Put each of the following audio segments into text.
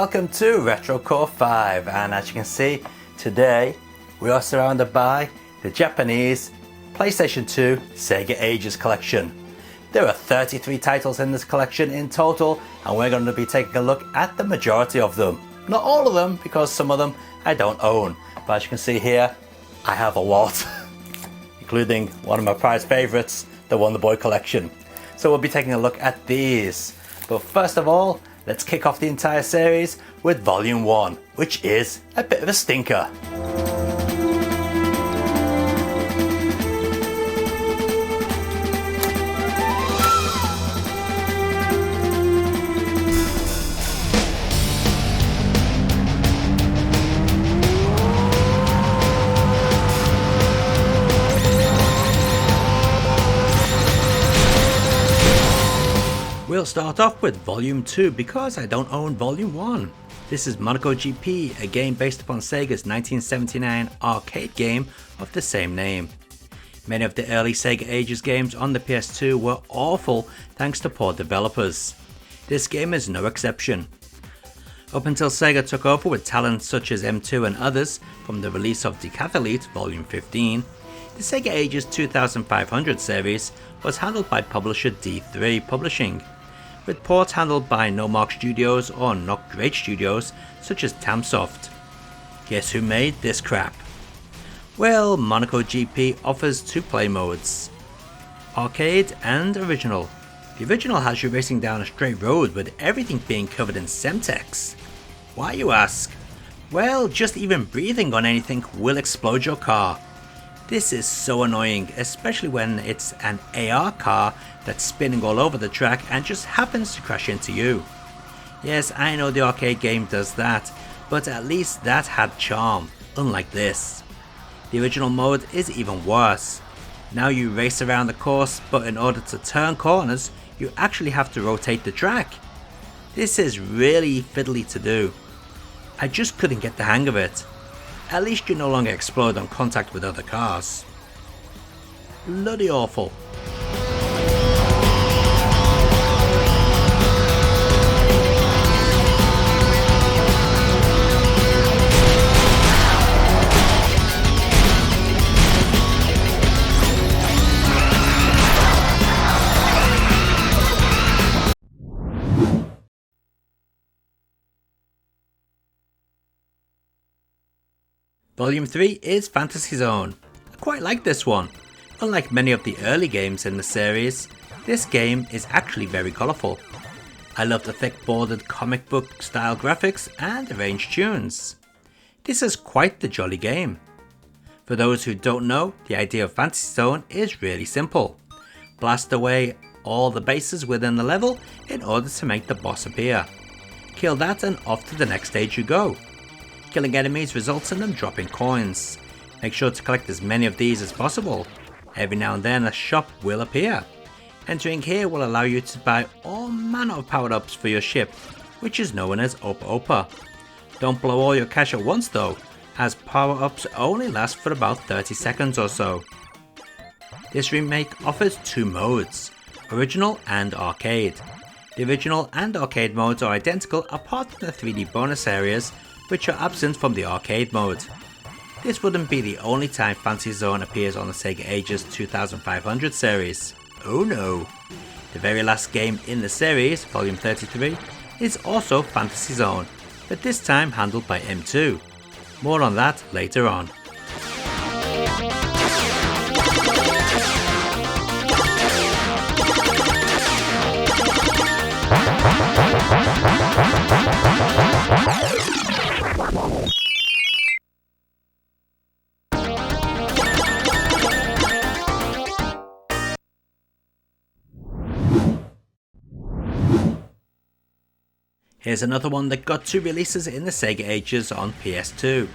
welcome to Retro Core 5, and as you can see today we are surrounded by the Japanese PlayStation 2 Sega Ages collection. There are 33 titles in this collection in total, and we're going to be taking a look at the majority of them. Not all of them, because some of them I don't own, but as you can see here I have a lot including one of my prized favourites, the Wonder Boy collection. So we'll be taking a look at these, but first of all, let's kick off the entire series with Volume 1, which is a bit of a stinker. We'll start off with Volume 2 because I don't own Volume 1. This is Monaco GP, a game based upon Sega's 1979 arcade game of the same name. Many of the early Sega Ages games on the PS2 were awful thanks to poor developers. This game is no exception. Up until Sega took over with talents such as M2 and others from the release of Decathlete Volume 15, the Sega Ages 2500 series was handled by publisher D3 Publishing, with ports handled by No Mark Studios or Not Great Studios such as Tamsoft. Guess who made this crap? Well, Monaco GP offers two play modes, Arcade and Original. The Original has you racing down a straight road with everything being covered in Semtex. Why, you ask? Well, just even breathing on anything will explode your car. This is so annoying, especially when it's an AR car that's spinning all over the track and just happens to crash into you. Yes, I know the arcade game does that, but at least that had charm, unlike this. The original mode is even worse. Now you race around the course, but in order to turn corners, you actually have to rotate the track. This is really fiddly to do. I just couldn't get the hang of it. At least you no longer explode on contact with other cars. Bloody awful. Volume 3 is Fantasy Zone. I quite like this one. Unlike many of the early games in the series, this game is actually very colourful. I love the thick bordered comic book style graphics and arranged tunes. This is quite the jolly game. For those who don't know, the idea of Fantasy Zone is really simple. Blast away all the bases within the level in order to make the boss appear. Kill that and off to the next stage you go. Killing enemies results in them dropping coins. Make sure to collect as many of these as possible. Every now and then a shop will appear. Entering here will allow you to buy all manner of power-ups for your ship, which is known as Opa Opa. Don't blow all your cash at once though, as power-ups only last for about 30 seconds or so. This remake offers two modes, Original and Arcade. The Original and Arcade modes are identical apart from the 3D bonus areas, which are absent from the arcade mode. This wouldn't be the only time Fantasy Zone appears on the Sega Ages 2500 series. Oh no! The very last game in the series, Volume 33, is also Fantasy Zone, but this time handled by M2. More on that later on. Here's another one that got two releases in the Sega Ages on PS2.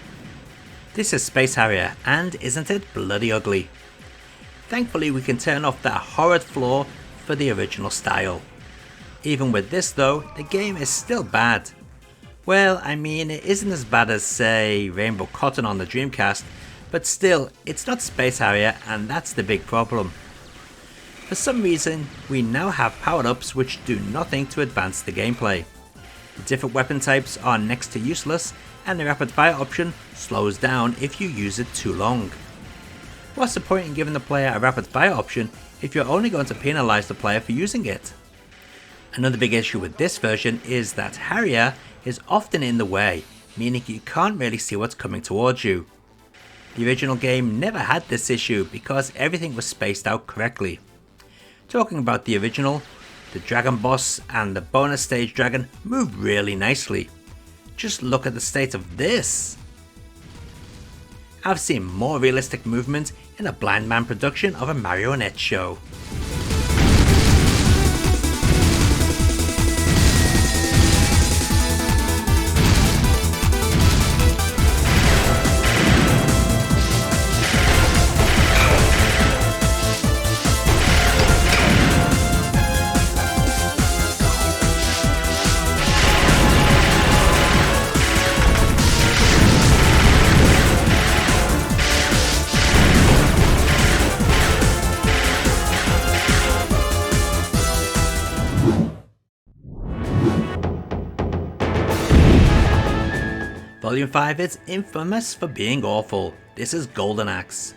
This is Space Harrier, and isn't it bloody ugly? Thankfully we can turn off that horrid floor for the original style. Even with this though, the game is still bad. Well, I mean, it isn't as bad as, say, Rainbow Cotton on the Dreamcast, but still, it's not Space Harrier, and that's the big problem. For some reason, we now have power-ups which do nothing to advance the gameplay. The different weapon types are next to useless, and the rapid fire option slows down if you use it too long. What's the point in giving the player a rapid fire option if you're only going to penalise the player for using it? Another big issue with this version is that Harrier is often in the way, meaning you can't really see what's coming towards you. The original game never had this issue because everything was spaced out correctly. Talking about the original, the dragon boss and the bonus stage dragon move really nicely. Just look at the state of this. I've seen more realistic movement in a blind man production of a marionette show. Volume 5 is infamous for being awful. This is Golden Axe.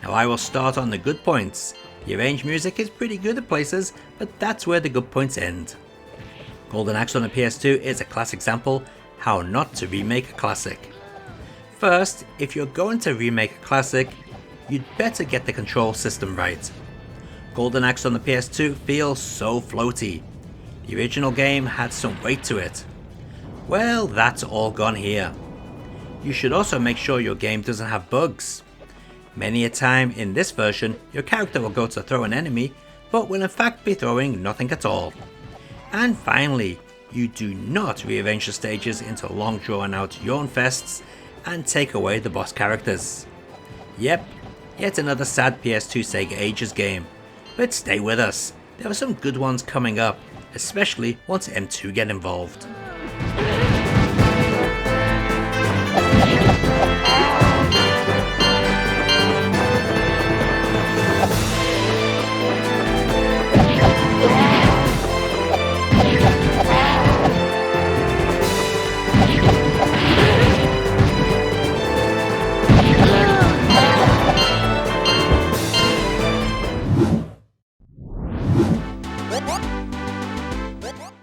Now I will start on the good points. The arranged music is pretty good at places, but that's where the good points end. Golden Axe on the PS2 is a class example how not to remake a classic. First, if you're going to remake a classic, you'd better get the control system right. Golden Axe on the PS2 feels so floaty. The original game had some weight to it. Well, that's all gone here. You should also make sure your game doesn't have bugs. Many a time in this version, your character will go to throw an enemy, but will in fact be throwing nothing at all. And finally, you do not rearrange the stages into long drawn out yawn fests and take away the boss characters. Yep, yet another sad PS2 Sega Ages game. But stay with us, there are some good ones coming up, especially once M2 get involved.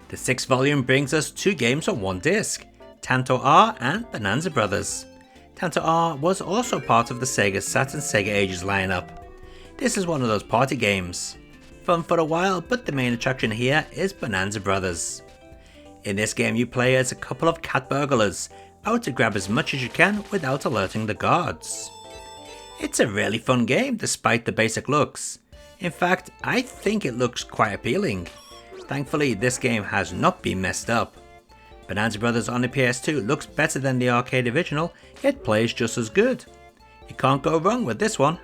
The 6th volume brings us 2 games on one disc, Tanto R and Bonanza Brothers. Tanto R was also part of the Sega Saturn Sega Ages lineup. This is one of those party games. Fun for a while, but the main attraction here is Bonanza Brothers. In this game you play as a couple of cat burglars, out to grab as much as you can without alerting the guards. It's a really fun game despite the basic looks. In fact, I think it looks quite appealing. Thankfully, this game has not been messed up. Bonanza Brothers on the PS2 looks better than the arcade original, it plays just as good. You can't go wrong with this one.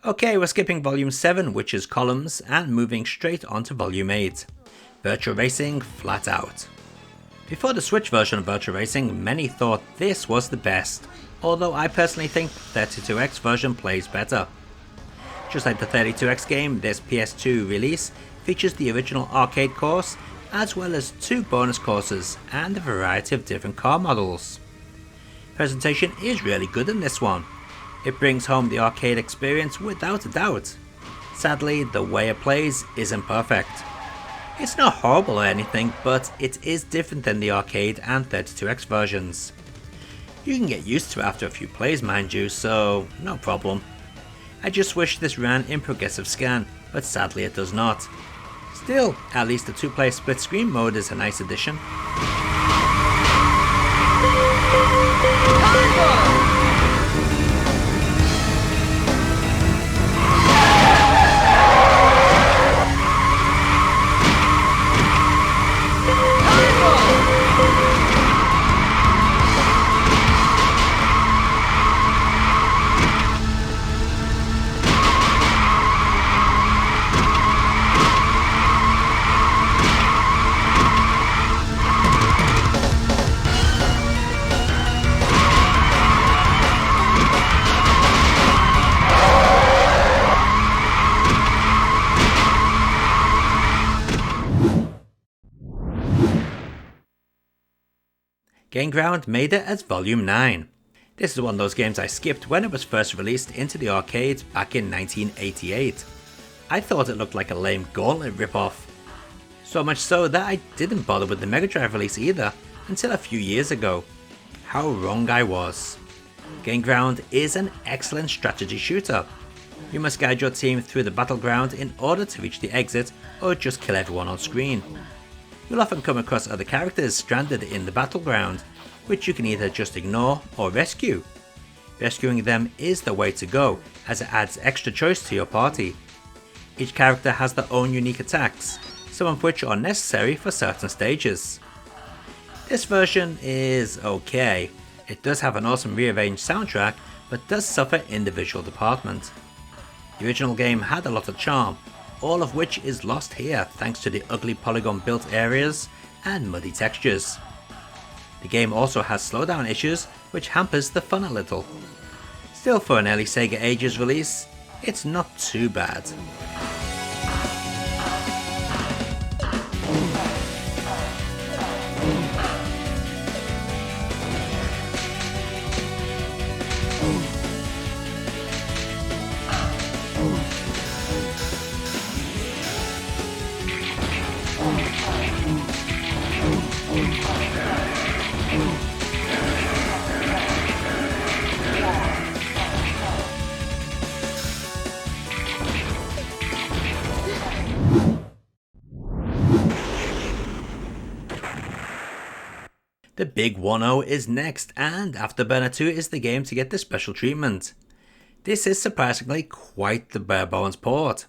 Okay, we're skipping Volume 7, which is Columns, and moving straight on to Volume 8, Virtual Racing Flat Out. Before the Switch version of Virtual Racing, many thought this was the best, although I personally think the 32X version plays better. Just like the 32X game, this PS2 release features the original arcade course, as well as 2 bonus courses and a variety of different car models. Presentation is really good in this one. It brings home the arcade experience without a doubt. Sadly, the way it plays isn't perfect. It's not horrible or anything, but it is different than the arcade and 32X versions. You can get used to it after a few plays, mind you, so no problem. I just wish this ran in progressive scan, but sadly it does not. Still, at least the 2-player split screen mode is a nice addition. Game Ground made it as Volume 9. This is one of those games I skipped when it was first released into the arcade back in 1988. I thought it looked like a lame Gauntlet ripoff. So much so that I didn't bother with the Mega Drive release either until a few years ago. How wrong I was. Game Ground is an excellent strategy shooter. You must guide your team through the battleground in order to reach the exit or just kill everyone on screen. You'll often come across other characters stranded in the battleground, which you can either just ignore or rescue. Rescuing them is the way to go, as it adds extra choice to your party. Each character has their own unique attacks, some of which are necessary for certain stages. This version is okay. It does have an awesome rearranged soundtrack, but does suffer in the visual department. The original game had a lot of charm, all of which is lost here thanks to the ugly polygon built areas and muddy textures. The game also has slowdown issues, which hampers the fun a little. Still, for an early Sega Ages release, it's not too bad. The big 1-0 is next, and Afterburner 2 is the game to get the special treatment. This is surprisingly quite the bare bones port.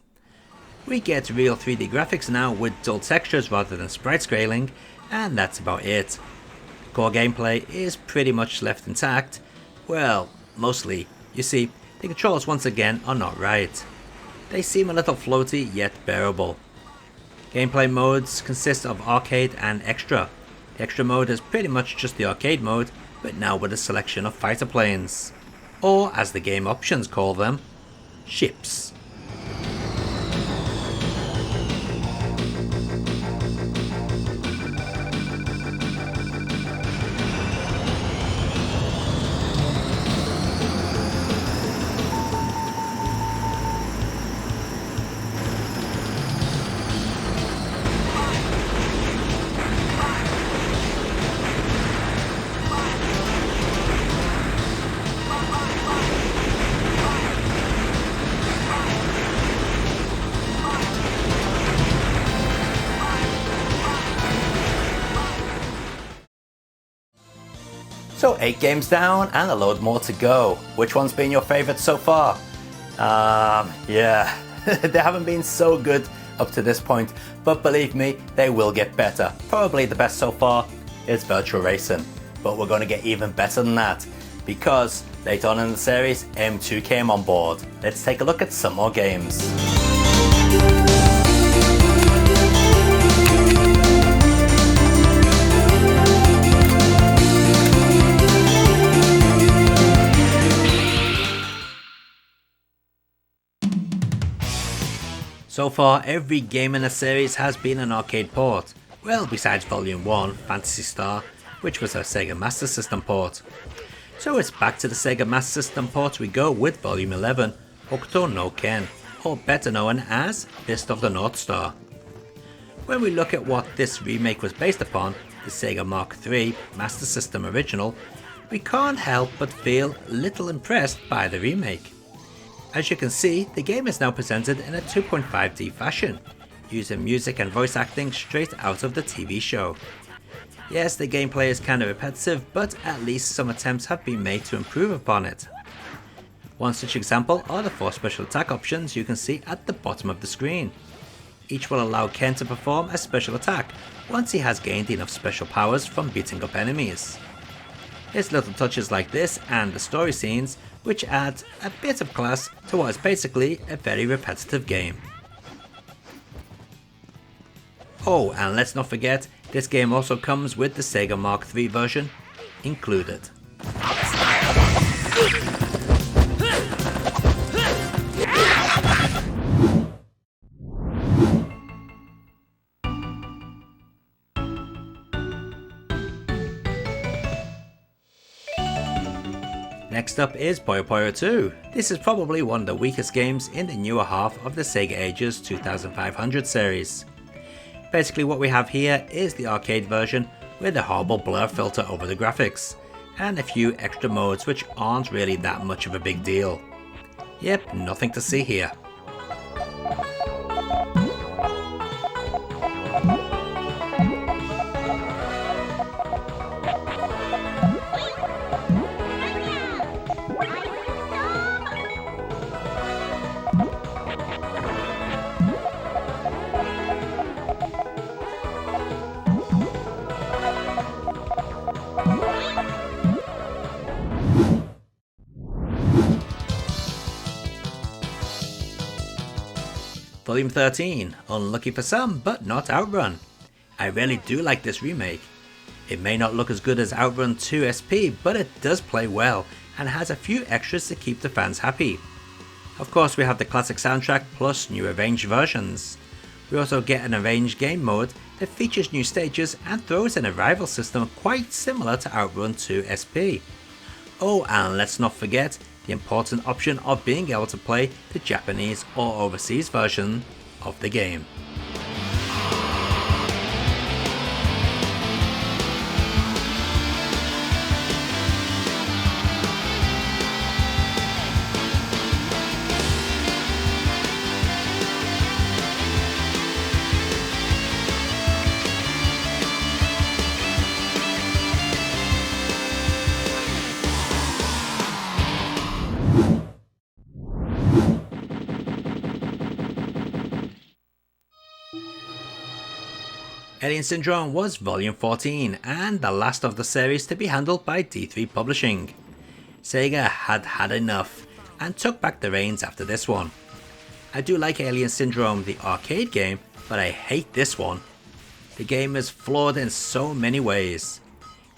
We get real 3D graphics now with dull textures rather than sprite scaling, and that's about it. The core gameplay is pretty much left intact, well, mostly. You see, the controls once again are not right. They seem a little floaty yet bearable. Gameplay modes consist of arcade and extra. The extra mode is pretty much just the arcade mode, but now with a selection of fighter planes. Or, as the game options call them, ships. So 8 games down and a load more to go. Which one's been your favourite so far? Yeah, they haven't been so good up to this point, but believe me, they will get better. Probably the best so far is Virtual Racing, but we're going to get even better than that, because later on in the series, M2 came on board. Let's take a look at some more games. So far, every game in the series has been an arcade port, well besides Volume 1, Phantasy Star, which was a Sega Master System port. So it's back to the Sega Master System port we go with Volume 11, Hokuto no Ken, or better known as Fist of the North Star. When we look at what this remake was based upon, the Sega Mark III Master System original, we can't help but feel little impressed by the remake. As you can see, the game is now presented in a 2.5D fashion, using music and voice acting straight out of the TV show. Yes, the gameplay is kinda repetitive, but at least some attempts have been made to improve upon it. One such example are the 4 special attack options you can see at the bottom of the screen. Each will allow Ken to perform a special attack once he has gained enough special powers from beating up enemies. It's little touches like this and the story scenes which add a bit of class to what is basically a very repetitive game. Oh, and let's not forget, this game also comes with the Sega Mark III version included. Next up is Boipoiro II. This is probably one of the weakest games in the newer half of the Sega Ages 2500 series. Basically what we have here is the arcade version with a horrible blur filter over the graphics, and a few extra modes which aren't really that much of a big deal. Yep, nothing to see here. Volume 13, unlucky for some, but not Outrun. I really do like this remake. It may not look as good as Outrun 2 SP, but it does play well and has a few extras to keep the fans happy. Of course we have the classic soundtrack plus new arranged versions. We also get an arranged game mode that features new stages and throws in a rival system quite similar to Outrun 2 SP. Oh, and let's not forget the important option of being able to play the Japanese or overseas version of the game. Alien Syndrome was Volume 14 and the last of the series to be handled by D3 Publishing. Sega had had enough and took back the reins after this one. I do like Alien Syndrome, the arcade game, but I hate this one. The game is flawed in so many ways,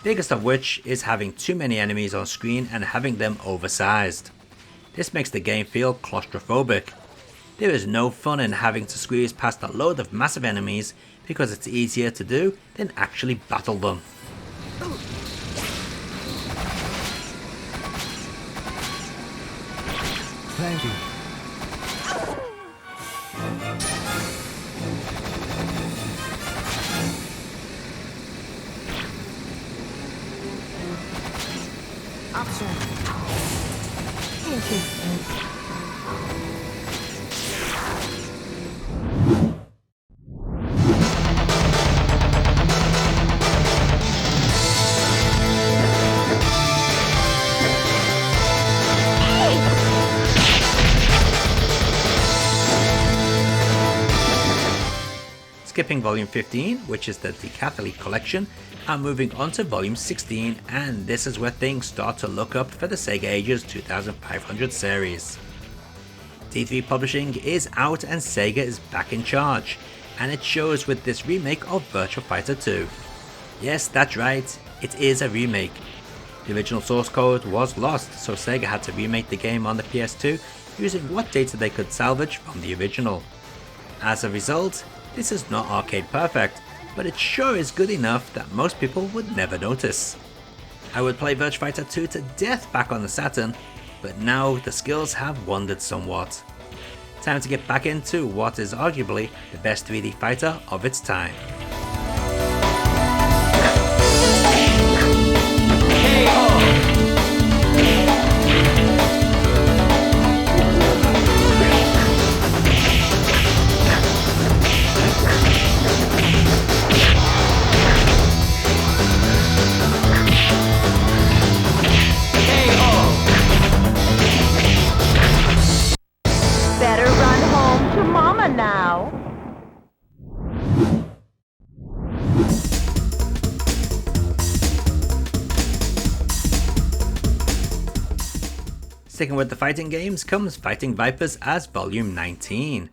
biggest of which is having too many enemies on screen and having them oversized. This makes the game feel claustrophobic. There is no fun in having to squeeze past a load of massive enemies because it's easier to do than actually battle them. Thank you. Option. Thank you. Skipping Volume 15, which is the Tetris Collection, and moving on to Volume 16, and this is where things start to look up for the Sega Ages 2500 series. D3 Publishing is out and Sega is back in charge, and it shows with this remake of Virtua Fighter 2. Yes, that's right, it is a remake. The original source code was lost, so Sega had to remake the game on the PS2 using what data they could salvage from the original. As a result, this is not arcade perfect, but it sure is good enough that most people would never notice. I would play Virtua Fighter 2 to death back on the Saturn, but now the skills have wandered somewhat. Time to get back into what is arguably the best 3D fighter of its time. Sticking with the fighting games comes Fighting Vipers as Volume 19.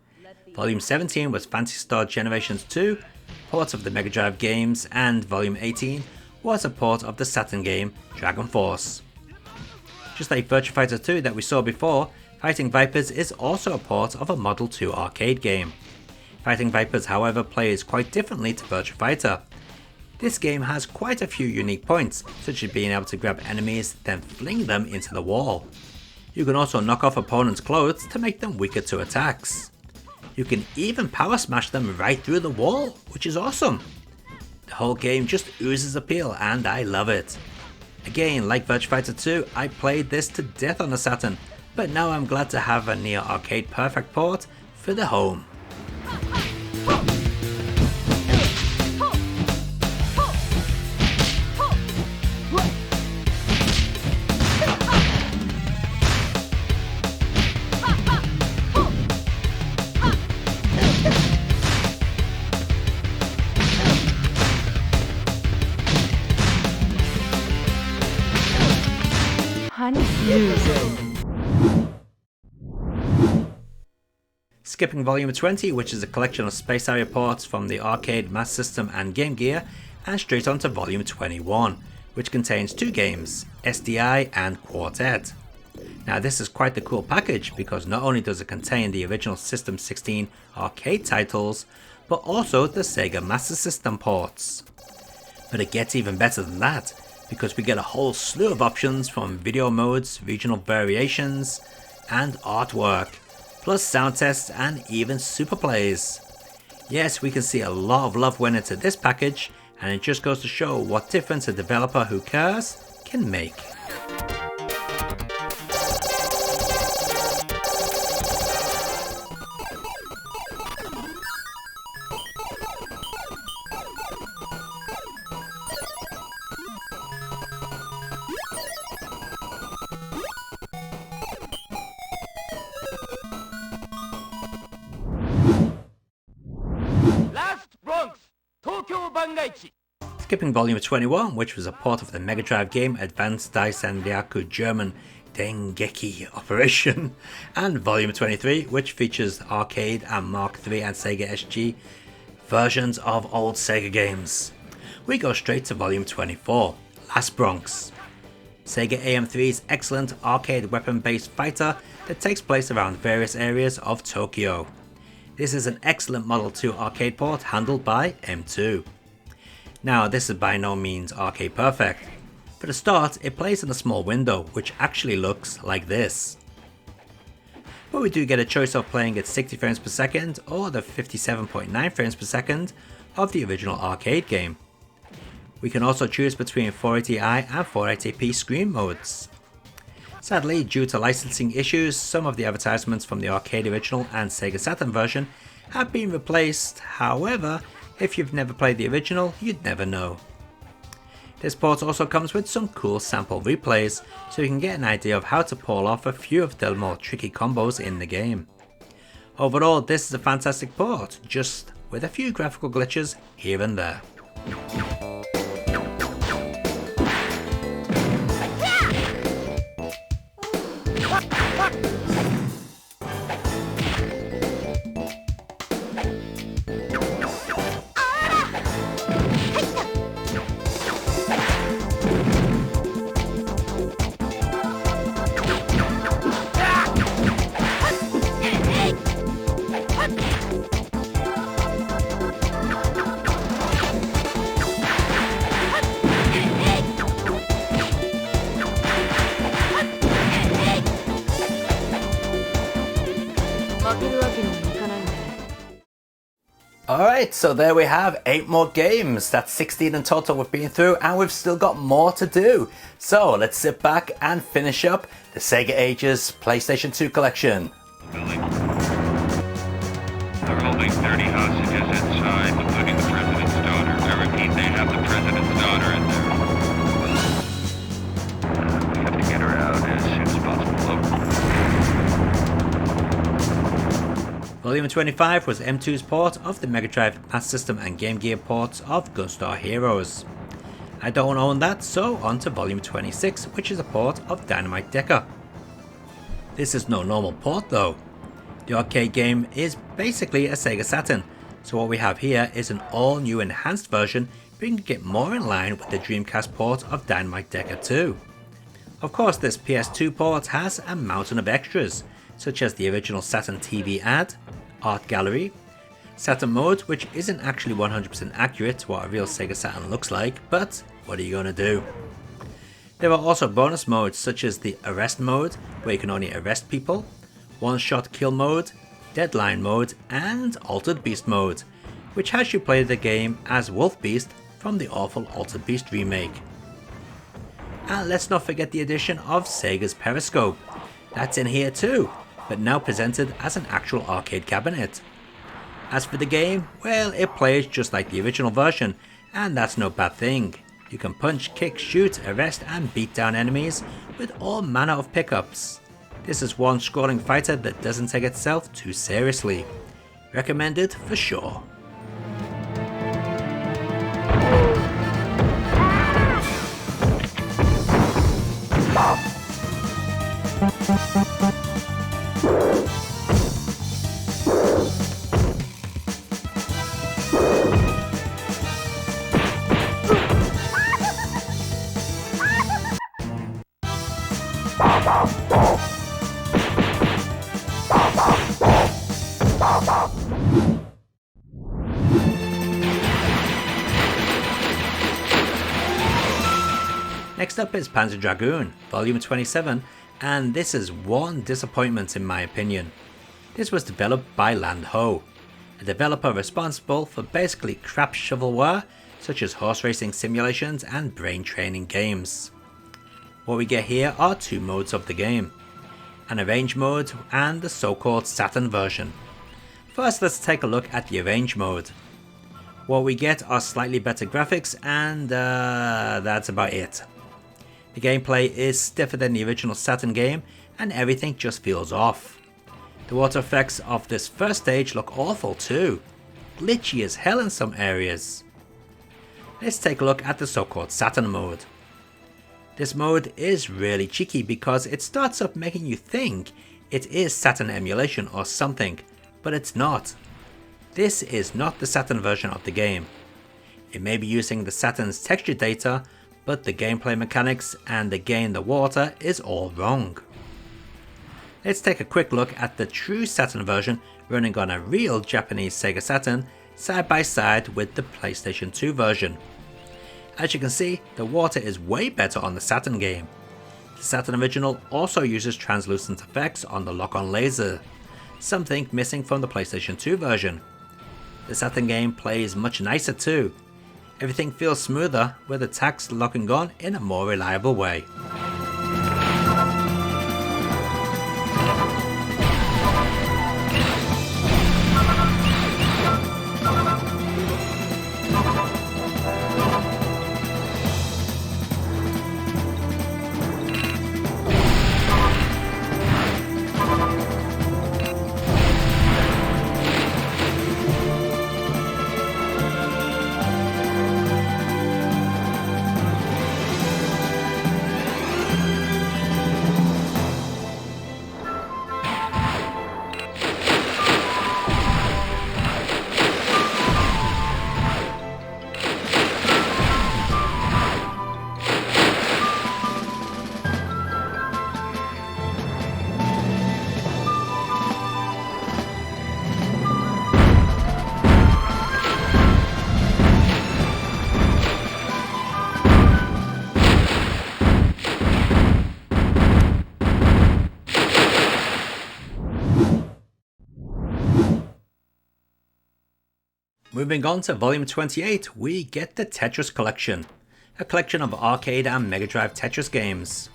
Volume 17 was Phantasy Star Generations 2, ports of the Mega Drive games, and Volume 18 was a port of the Saturn game Dragon Force. Just like Virtua Fighter 2 that we saw before, Fighting Vipers is also a port of a Model 2 arcade game. Fighting Vipers however plays quite differently to Virtua Fighter. This game has quite a few unique points, such as being able to grab enemies then fling them into the wall. You can also knock off opponents' clothes to make them weaker to attacks. You can even power smash them right through the wall, which is awesome. The whole game just oozes appeal and I love it. Again, like Virtua Fighter 2, I played this to death on the Saturn, but now I'm glad to have a near arcade perfect port for the home. Skipping Volume 20, which is a collection of Space Harrier ports from the arcade, Master System and Game Gear, and straight on to Volume 21, which contains 2 games, SDI and Quartet. Now this is quite the cool package because not only does it contain the original System 16 arcade titles, but also the Sega Master System ports. But it gets even better than that, because we get a whole slew of options from video modes, regional variations, and artwork, plus sound tests and even super plays. Yes, we can see a lot of love went into this package, and it just goes to show what difference a developer who cares can make. Skipping Volume 21, which was a port of the Mega Drive game Advanced Daisanryaku German Dengeki Operation, and Volume 23, which features arcade and Mark III and Sega SG versions of old Sega games. We go straight to Volume 24, Last Bronx. Sega AM3's excellent arcade weapon-based fighter that takes place around various areas of Tokyo. This is an excellent Model 2 arcade port handled by M2. Now this is by no means arcade perfect. For the start, it plays in a small window which actually looks like this. But we do get a choice of playing at 60 frames per second or the 57.9 frames per second of the original arcade game. We can also choose between 480i and 480p screen modes. Sadly, due to licensing issues, some of the advertisements from the arcade original and Sega Saturn version have been replaced. However, if you've never played the original, you'd never know. This port also comes with some cool sample replays, so you can get an idea of how to pull off a few of the more tricky combos in the game. Overall, this is a fantastic port, just with a few graphical glitches here and there. Alright, so there we have 8 more games. That's 16 in total we've been through, and we've still got more to do. So let's sit back and finish up the Sega Ages PlayStation 2 collection. They're holding 30 hostages inside, including the president's daughter. I repeat, they have the president's daughter in there. We have to get her out as soon as possible. Volume 25 was M2's port of the Mega Drive, Master System and Game Gear ports of Gunstar Heroes. I don't own that, so on to Volume 26, which is a port of Dynamite Decker. This is no normal port though. The arcade game is basically a Sega Saturn, so what we have here is an all new enhanced version bringing it more in line with the Dreamcast port of Dynamite Decker 2. Of course, this PS2 port has a mountain of extras, such as the original Saturn TV ad, art gallery, Saturn mode, which isn't actually 100% accurate to what a real Sega Saturn looks like, but what are you gonna do? There are also bonus modes such as the arrest mode, where you can only arrest people, one-shot kill mode, deadline mode, and altered beast mode, which has you play the game as Wolf Beast from the awful Altered Beast remake. And let's not forget the addition of Sega's Periscope. That's in here too, but now presented as an actual arcade cabinet. As for the game, well, it plays just like the original version, and that's no bad thing. You can punch, kick, shoot, arrest and beat down enemies with all manner of pickups. This is one scrolling fighter that doesn't take itself too seriously. Recommended for sure. Next up is Panzer Dragoon, Volume 27, and this is one disappointment in my opinion. This was developed by Land Ho, a developer responsible for basically crap shovelware such as horse racing simulations and brain training games. What we get here are two modes of the game, an arrange mode and the so-called Saturn version. First, let's take a look at the arrange mode. What we get are slightly better graphics and that's about it. The gameplay is stiffer than the original Saturn game and everything just feels off. The water effects of this first stage look awful too, glitchy as hell in some areas. Let's take a look at the so-called Saturn mode. This mode is really cheeky because it starts up making you think it is Saturn emulation or something, but it's not. This is not the Saturn version of the game. It may be using the Saturn's texture data, but the gameplay mechanics and the gain the water is all wrong. Let's take a quick look at the true Saturn version running on a real Japanese Sega Saturn side by side with the PlayStation 2 version. As you can see, the water is way better on the Saturn game. The Saturn original also uses translucent effects on the lock-on laser, something missing from the PlayStation 2 version. The Saturn game plays much nicer too. Everything feels smoother with attacks locking on in a more reliable way. Moving on to Volume 28, we get the Tetris Collection, a collection of arcade and Mega Drive Tetris games.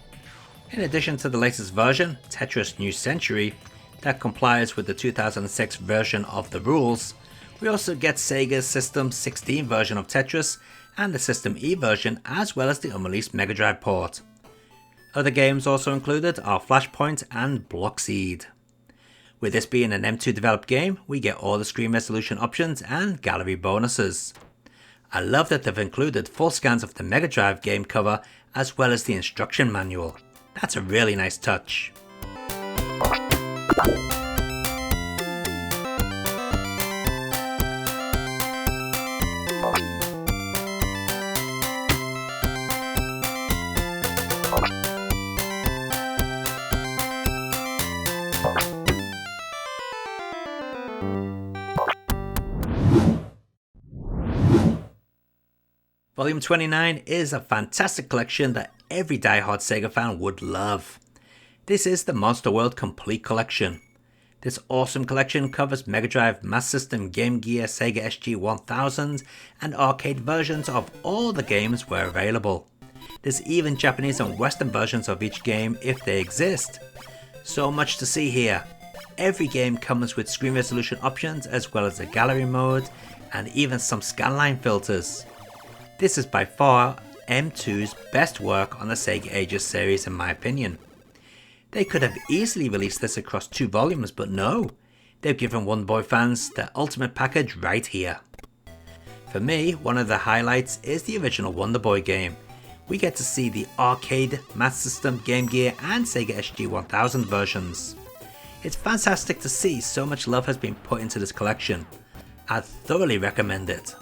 In addition to the latest version, Tetris New Century, that complies with the 2006 version of the rules, we also get Sega's System 16 version of Tetris and the System E version, as well as the unreleased Mega Drive port. Other games also included are Flashpoint and Blockseed. With this being an M2 developed game, we get all the screen resolution options and gallery bonuses. I love that they've included full scans of the Mega Drive game cover as well as the instruction manual. That's a really nice touch. Volume 29 is a fantastic collection that every die-hard Sega fan would love. This is the Monster World Complete Collection. This awesome collection covers Mega Drive, Master System, Game Gear, Sega SG-1000 and arcade versions of all the games where available. There's even Japanese and Western versions of each game if they exist. So much to see here. Every game comes with screen resolution options as well as a gallery mode and even some scanline filters. This is by far M2's best work on the Sega Ages series in my opinion. They could have easily released this across 2 volumes, but no, they've given Wonder Boy fans the ultimate package right here. For me, one of the highlights is the original Wonder Boy game. We get to see the arcade, Master System, Game Gear and Sega SG-1000 versions. It's fantastic to see so much love has been put into this collection. I'd thoroughly recommend it.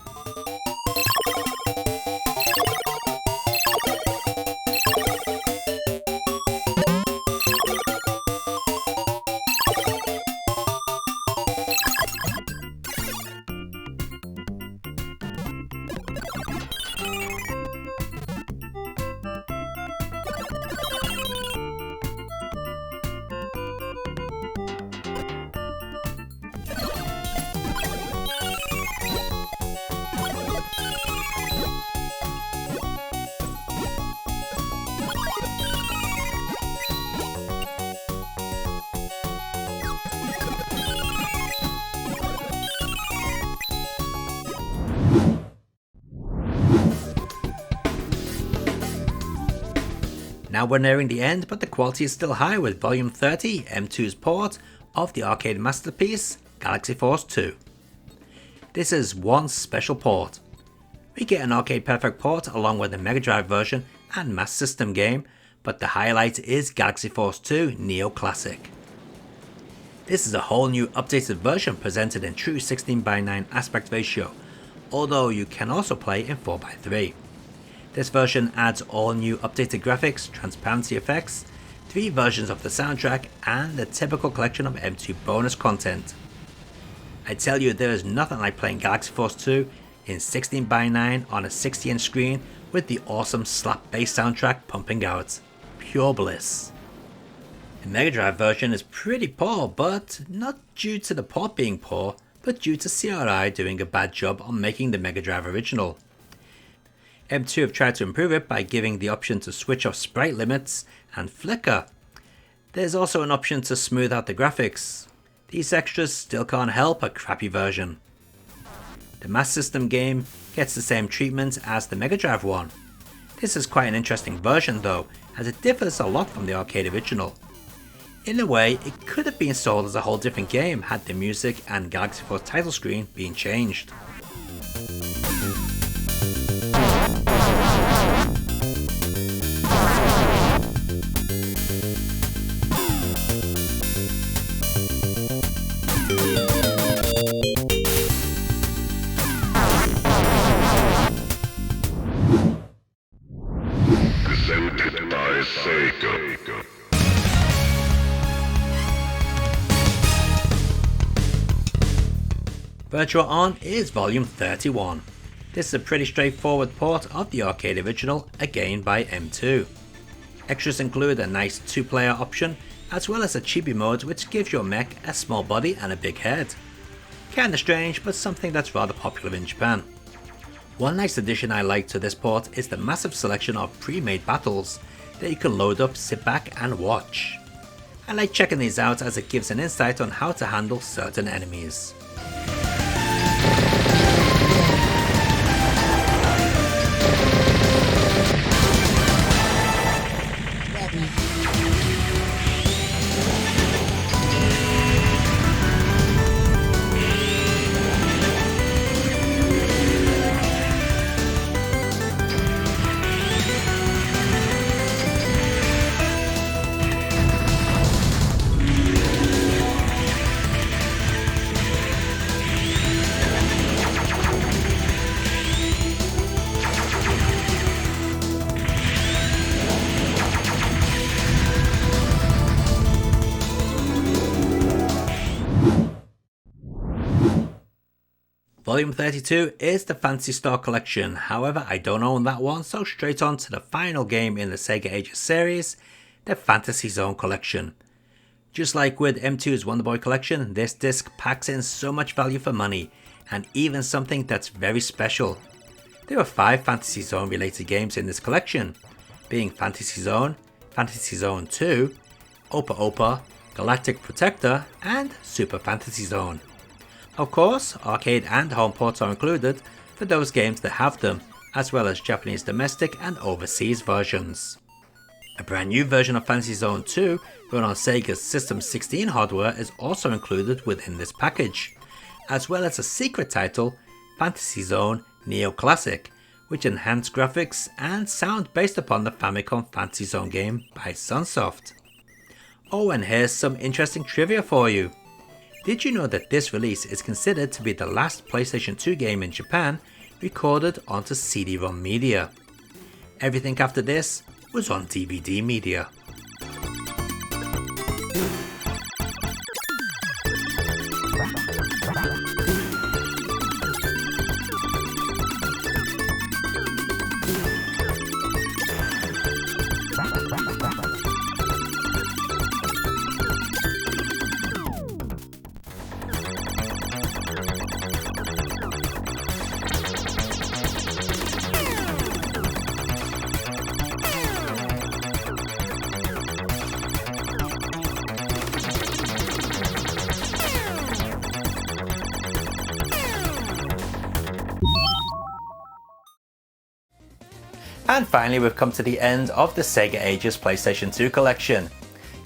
Now we're nearing the end, but the quality is still high with Volume 30, M2's port of the arcade masterpiece, Galaxy Force 2. This is one special port. We get an arcade perfect port along with the Mega Drive version and Master System game, but the highlight is Galaxy Force 2 Neo Classic. This is a whole new updated version presented in true 16:9 aspect ratio, although you can also play in 4:3. This version adds all new updated graphics, transparency effects, 3 versions of the soundtrack and the typical collection of M2 bonus content. I tell you, there is nothing like playing Galaxy Force 2 in 16:9 on a 60-inch screen with the awesome slap bass soundtrack pumping out. Pure bliss. The Mega Drive version is pretty poor, but not due to the port being poor, but due to CRI doing a bad job on making the Mega Drive original. M2 have tried to improve it by giving the option to switch off sprite limits and flicker. There's also an option to smooth out the graphics. These extras still can't help a crappy version. The Master System game gets the same treatment as the Mega Drive one. This is quite an interesting version though, as it differs a lot from the arcade original. In a way, it could have been sold as a whole different game had the music and Galaxy Force title screen been changed. Presented by Sega. Virtual On is Volume 31. This is a pretty straightforward port of the arcade original, again by M2. Extras include a nice 2-player option, as well as a chibi mode which gives your mech a small body and a big head. Kinda strange, but something that's rather popular in Japan. One nice addition I like to this port is the massive selection of pre-made battles that you can load up, sit back and watch. I like checking these out as it gives an insight on how to handle certain enemies. Volume 32 is the Fantasy Star Collection, however I don't own that one, so straight on to the final game in the Sega Ages series, the Fantasy Zone Collection. Just like with M2's Wonder Boy Collection, this disc packs in so much value for money, and even something that's very special. There are 5 Fantasy Zone related games in this collection, being Fantasy Zone 2, Opa Opa, Galactic Protector, and Super Fantasy Zone. Of course, arcade and home ports are included for those games that have them, as well as Japanese domestic and overseas versions. A brand new version of Fantasy Zone 2 run on Sega's System 16 hardware is also included within this package, as well as a secret title, Fantasy Zone Neo Classic, which enhanced graphics and sound based upon the Famicom Fantasy Zone game by Sunsoft. Oh, and here's some interesting trivia for you. Did you know that this release is considered to be the last PlayStation 2 game in Japan recorded onto CD-ROM media? Everything after this was on DVD media. And finally we've come to the end of the Sega Ages PlayStation 2 collection.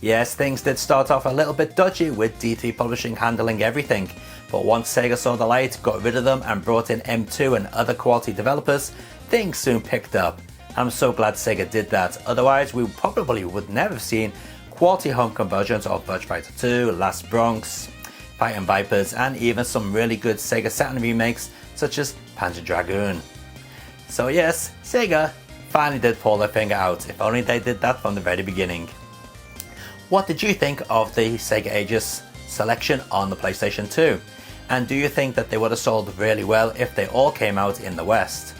Yes, things did start off a little bit dodgy with D3 Publishing handling everything, but once Sega saw the light, got rid of them and brought in M2 and other quality developers, things soon picked up. I'm so glad Sega did that, otherwise we probably would never have seen quality home conversions of Virtua Fighter 2, Last Bronx, Fighting Vipers, and even some really good Sega Saturn remakes such as Panzer Dragoon. So yes, Sega finally did pull their finger out, if only they did that from the very beginning. What did you think of the Sega Ages selection on the PlayStation 2? And do you think that they would have sold really well if they all came out in the West?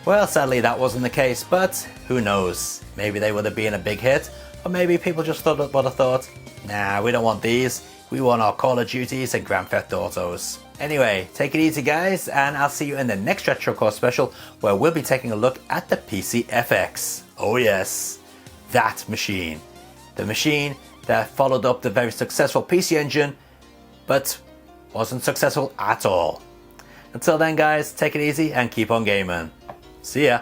Well, sadly that wasn't the case, but who knows? Maybe they would have been a big hit, or maybe people just would have thought, nah, we don't want these, we want our Call of Duties and Grand Theft Autos. Anyway, take it easy guys, and I'll see you in the next Retro Core special where we'll be taking a look at the PC FX. Oh yes, that machine. The machine that followed up the very successful PC Engine, but wasn't successful at all. Until then guys, take it easy and keep on gaming. See ya.